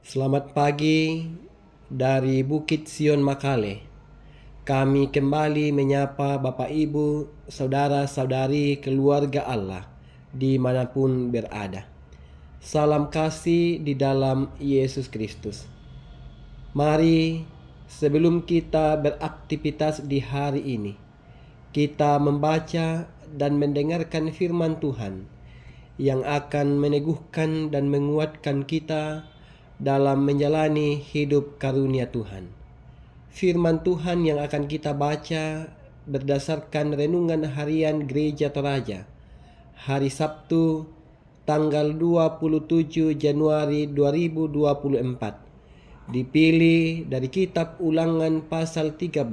Selamat pagi dari Bukit Sion Makale. Kami kembali menyapa Bapak Ibu, saudara-saudari keluarga Allah dimanapun berada. Salam kasih di dalam Yesus Kristus. Mari sebelum kita beraktivitas di hari ini, kita membaca dan mendengarkan firman Tuhan yang akan meneguhkan dan menguatkan kita dalam menjalani hidup karunia Tuhan. Firman Tuhan yang akan kita baca berdasarkan renungan harian Gereja Toraja hari Sabtu tanggal 27 Januari 2024, dipilih dari kitab Ulangan pasal 13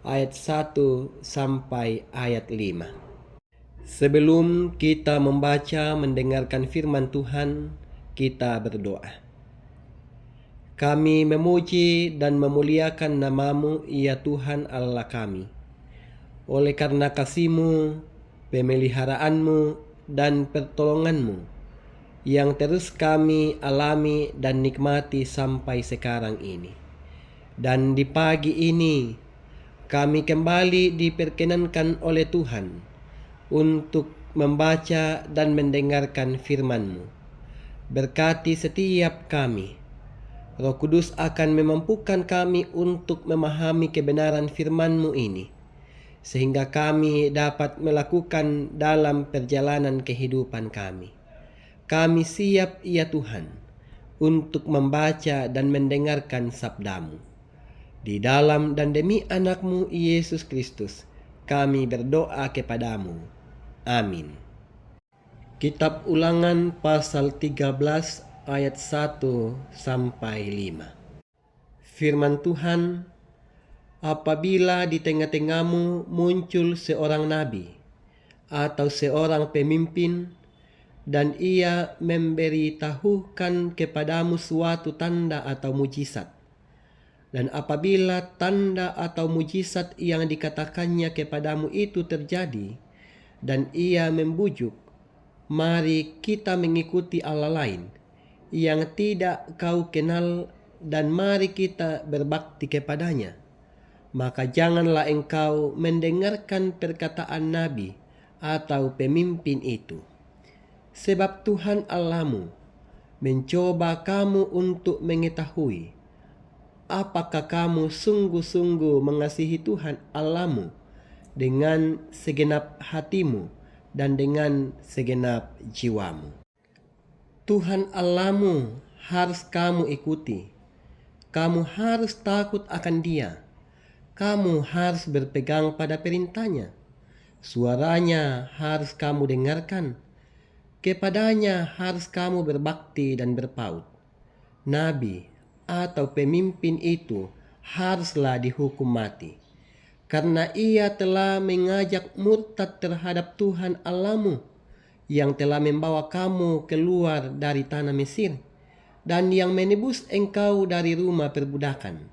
ayat 1 sampai ayat 5. Sebelum kita membaca mendengarkan firman Tuhan, kita berdoa. Kami memuji dan memuliakan nama-Mu, ya Tuhan Allah kami. Oleh karena kasih-Mu, pemeliharaan-Mu, dan pertolongan-Mu yang terus kami alami dan nikmati sampai sekarang ini. Dan di pagi ini, kami kembali diperkenankan oleh Tuhan untuk membaca dan mendengarkan firman-Mu. Berkati setiap kami. Roh Kudus akan memampukan kami untuk memahami kebenaran firman-Mu ini, sehingga kami dapat melakukan dalam perjalanan kehidupan kami. Kami siap, ya Tuhan, untuk membaca dan mendengarkan sabda-Mu. Di dalam dan demi anak-Mu Yesus Kristus, kami berdoa kepadamu. Amin. Kitab Ulangan pasal 13 ayat 1 sampai 5. Firman Tuhan, apabila di tengah-tengahmu muncul seorang nabi atau seorang pemimpin, dan ia memberitahukan kepadamu suatu tanda atau mujizat, dan apabila tanda atau mujizat yang dikatakannya kepadamu itu terjadi, dan ia membujuk, mari kita mengikuti Allah lain yang tidak kau kenal, dan mari kita berbakti kepadanya, maka janganlah engkau mendengarkan perkataan nabi atau pemimpin itu. Sebab Tuhan Allahmu mencoba kamu untuk mengetahui apakah kamu sungguh-sungguh mengasihi Tuhan Allahmu dengan segenap hatimu dan dengan segenap jiwamu. Tuhan Allahmu harus kamu ikuti. Kamu harus takut akan Dia. Kamu harus berpegang pada perintahnya. Suaranya harus kamu dengarkan. Kepadanya harus kamu berbakti dan berpaut. Nabi atau pemimpin itu haruslah dihukum mati, karena ia telah mengajak murtad terhadap Tuhan Allahmu yang telah membawa kamu keluar dari tanah Mesir, dan yang menebus engkau dari rumah perbudakan,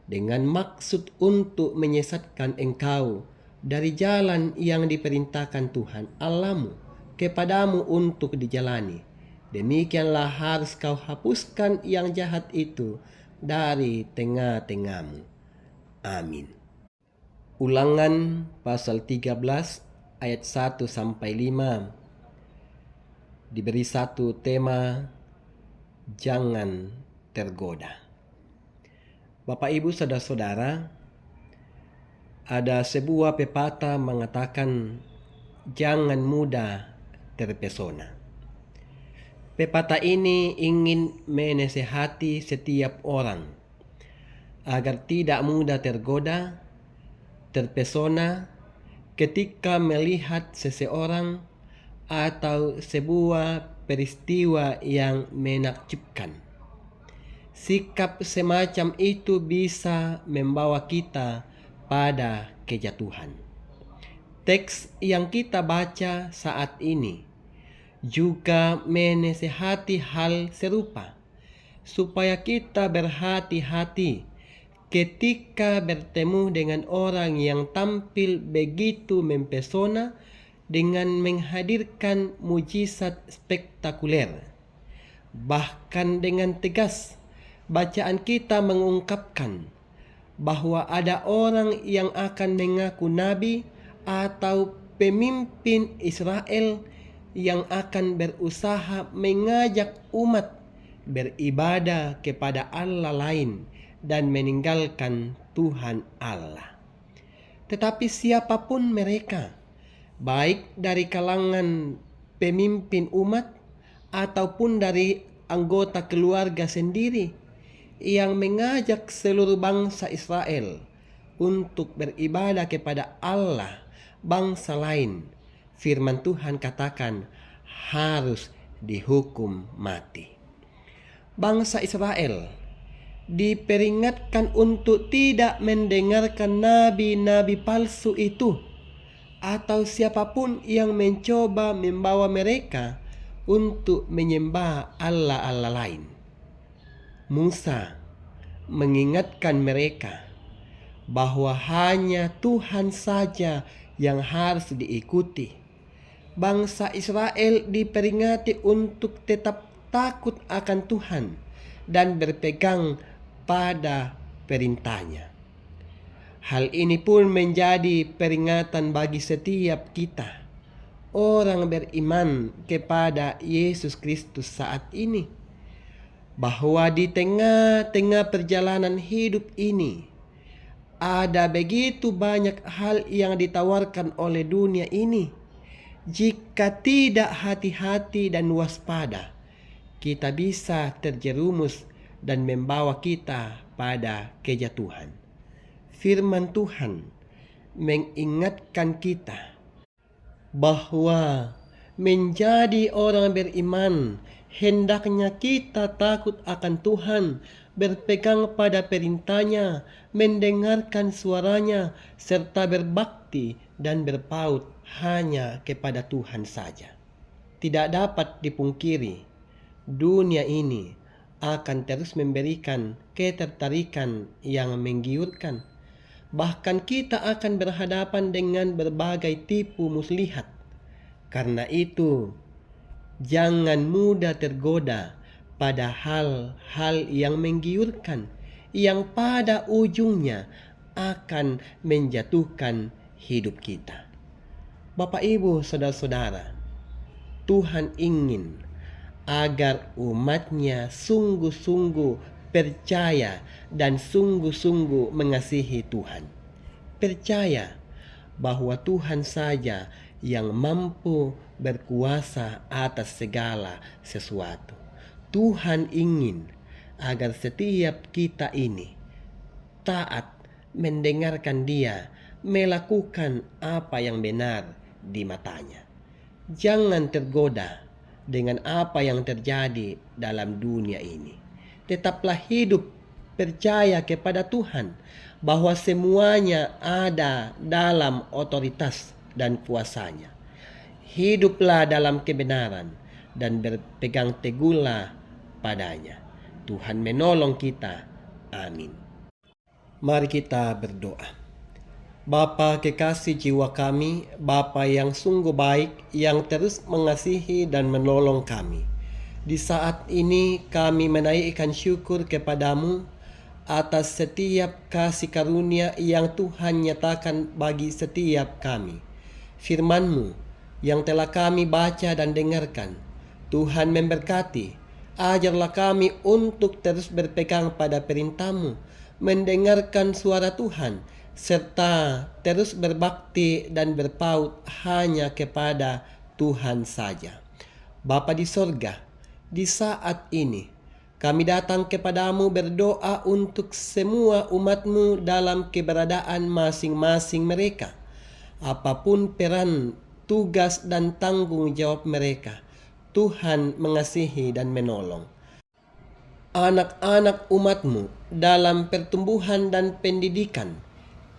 dengan maksud untuk menyesatkan engkau dari jalan yang diperintahkan Tuhan Allahmu kepadamu untuk dijalani. Demikianlah harus kau hapuskan yang jahat itu dari tengah-tengahmu. Amin. Ulangan pasal 13 ayat 1 sampai 5. Diberi satu tema, jangan tergoda. Bapak Ibu saudara-saudara, ada sebuah pepatah mengatakan jangan mudah terpesona. Pepatah ini ingin menasihati setiap orang agar tidak mudah tergoda, terpesona ketika melihat seseorang atau sebuah peristiwa yang menakjubkan. Sikap semacam itu bisa membawa kita pada kejatuhan. Teks yang kita baca saat ini juga menasihati hal serupa, supaya kita berhati-hati ketika bertemu dengan orang yang tampil begitu mempesona dengan menghadirkan mujizat spektakuler. Bahkan dengan tegas Bacaan kita mengungkapkan bahwa ada orang yang akan mengaku nabi atau pemimpin Israel yang akan berusaha mengajak umat beribadah kepada Allah lain dan meninggalkan Tuhan Allah. Tetapi siapapun mereka, baik dari kalangan pemimpin umat ataupun dari anggota keluarga sendiri, yang mengajak seluruh bangsa Israel untuk beribadah kepada Allah bangsa lain, firman Tuhan katakan harus dihukum mati. Bangsa Israel diperingatkan untuk tidak mendengarkan nabi-nabi palsu itu atau siapapun yang mencoba membawa mereka untuk menyembah Allah-Allah lain. Musa mengingatkan mereka bahwa hanya Tuhan saja yang harus diikuti. Bangsa Israel diperingati untuk tetap takut akan Tuhan dan berpegang pada perintahnya. Hal ini pun menjadi peringatan bagi setiap kita, orang beriman kepada Yesus Kristus saat ini, bahwa di tengah-tengah perjalanan hidup ini ada begitu banyak hal yang ditawarkan oleh dunia ini. Jika tidak hati-hati dan waspada, kita bisa terjerumus dan membawa kita pada kejatuhan. Firman Tuhan mengingatkan kita bahwa menjadi orang beriman hendaknya kita takut akan Tuhan, berpegang pada perintahnya, mendengarkan suaranya, serta berbakti dan berpaut hanya kepada Tuhan saja. Tidak dapat dipungkiri, dunia ini akan terus memberikan ketertarikan yang menggiurkan. Bahkan kita akan berhadapan dengan berbagai tipu muslihat. Karena itu, jangan mudah tergoda pada hal-hal yang menggiurkan, yang pada ujungnya akan menjatuhkan hidup kita. Bapak, Ibu, saudara-saudara, Tuhan ingin agar umatnya sungguh-sungguh percaya dan sungguh-sungguh mengasihi Tuhan. Percaya bahwa Tuhan saja yang mampu berkuasa atas segala sesuatu. Tuhan ingin agar setiap kita ini taat, mendengarkan Dia, melakukan apa yang benar di matanya. Jangan tergoda dengan apa yang terjadi dalam dunia ini. Tetaplah hidup percaya kepada Tuhan bahwa semuanya ada dalam otoritas dan kuasanya. Hiduplah dalam kebenaran dan berpegang teguhlah padanya. Tuhan menolong kita. Amin. Mari kita berdoa. Bapa kekasih jiwa kami, Bapa yang sungguh baik, yang terus mengasihi dan menolong kami. Di saat ini kami menaikkan syukur kepadamu atas setiap kasih karunia yang Tuhan nyatakan bagi setiap kami. Firman-Mu yang telah kami baca dan dengarkan, Tuhan memberkati. Ajarlah kami untuk terus berpegang pada perintah-Mu, mendengarkan suara Tuhan, serta terus berbakti dan berpaut hanya kepada Tuhan saja. Bapa di sorga, di saat ini kami datang kepadamu berdoa untuk semua umat-Mu dalam keberadaan masing-masing mereka. Apapun peran, tugas dan tanggung jawab mereka, Tuhan mengasihi dan menolong. Anak-anak umat-Mu dalam pertumbuhan dan pendidikan,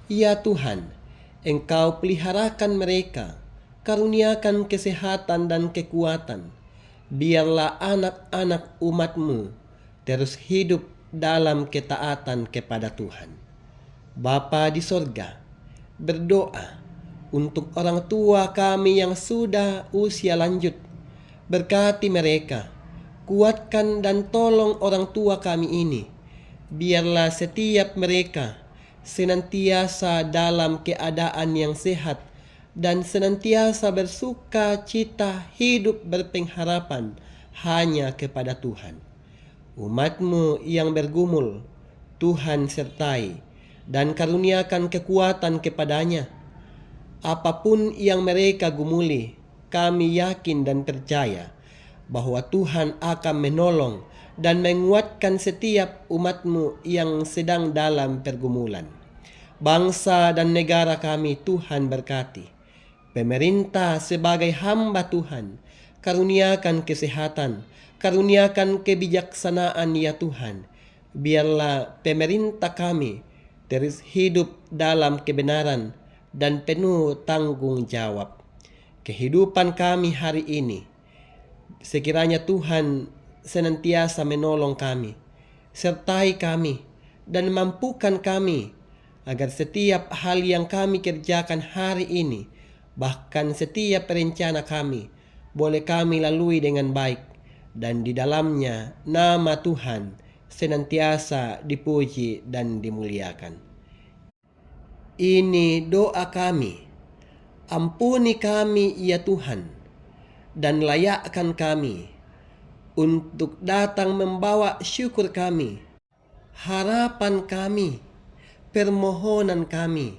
ya Tuhan, Engkau peliharakan mereka, karuniakan kesehatan dan kekuatan. Biarlah anak-anak umat-Mu terus hidup dalam ketaatan kepada Tuhan. Bapa di sorga, berdoa untuk orang tua kami yang sudah usia lanjut. Berkati mereka, kuatkan dan tolong orang tua kami ini biarlah setiap mereka senantiasa dalam keadaan yang sehat dan senantiasa bersuka cita hidup berpengharapan hanya kepada Tuhan. Umat-Mu yang bergumul, Tuhan sertai dan karuniakan kekuatan kepadanya. Apapun yang mereka gumuli, kami yakin dan percaya bahwa Tuhan akan menolong dan menguatkan setiap umat-Mu yang sedang dalam pergumulan. Bangsa dan negara kami Tuhan berkati. Pemerintah sebagai hamba Tuhan, karuniakan kesehatan, karuniakan kebijaksanaan ya Tuhan. Biarlah pemerintah kami terus hidup dalam kebenaran dan penuh tanggung jawab. Kehidupan kami hari ini, sekiranya Tuhan senantiasa menolong kami, sertai kami, dan mampukan kami agar setiap hal yang kami kerjakan hari ini, bahkan setiap rencana kami, boleh kami lalui dengan baik, dan di dalamnya nama Tuhan senantiasa dipuji dan dimuliakan. Ini doa kami. Ampuni kami ya Tuhan, dan layakkan kami untuk datang membawa syukur kami, harapan kami, permohonan kami.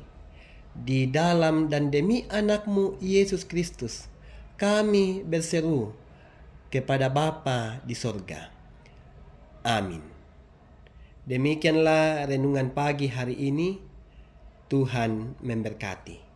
Di dalam dan demi anak-Mu Yesus Kristus, kami berseru kepada Bapa di sorga. Amin. Demikianlah renungan pagi hari ini. Tuhan memberkati.